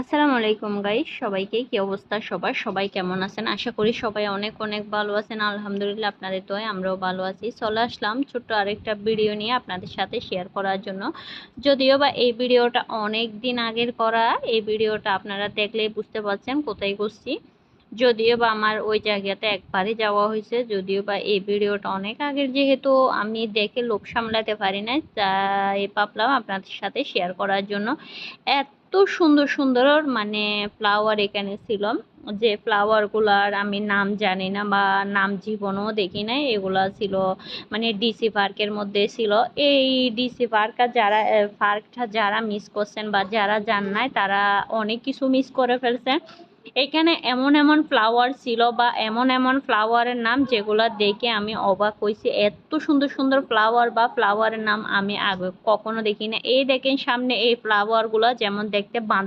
আসসালামু আলাইকুম গাইস, সবাইকে কি অবস্থা? সবাই কেমন আছেন? আশা করি সবাই অনেক অনেক ভালো আছেন। আলহামদুলিল্লাহ, আপনাদের দয়ায় আমরাও ভালো আছি। চলে আসলাম ছোট্ট আরেকটা ভিডিও নিয়ে আপনাদের সাথে শেয়ার করার জন্য। যদিও বা এই ভিডিওটা অনেক দিন আগের করা। এই ভিডিওটা আপনারা দেখলেই বুঝতে পারছেন কোথায় করছি। যদিও বা আমার ওই জায়গাতে একবারই যাওয়া হয়েছে। যদিও বা এই ভিডিওটা অনেক আগের, যেহেতু আমি দেখে লোভ সামলাতে পারি না, তাই ভাবলাম আপনাদের সাথে শেয়ার করার জন্য। এত সুন্দর সুন্দর মানে ফ্লাওয়ার এখানে ছিল, যে ফ্লাওয়ার গুলার আমি নাম জানি না বা নাম জীবনেও দেখি নাই। এগুলা ছিল মানে ডিসি পার্কের মধ্যে ছিল। এই ডিসি পার্কটা যারা মিস করছেন বা যারা জান নাই, তারা অনেক কিছু মিস করে ফেলছেন। এখানে এমন এমন ফ্লাওয়ার ছিল বা এমন এমন ফ্লাওয়ারের নাম যেগুলা দেখে আমি অবাক হয়েছি। এত সুন্দর সুন্দর ফ্লাওয়ার বা ফ্লাওয়ারের নাম আমি আগে কখনো দেখি না। এই দেখেন সামনে এই ফ্লাওয়ার গুলা, যেমন দেখতে বাঁধা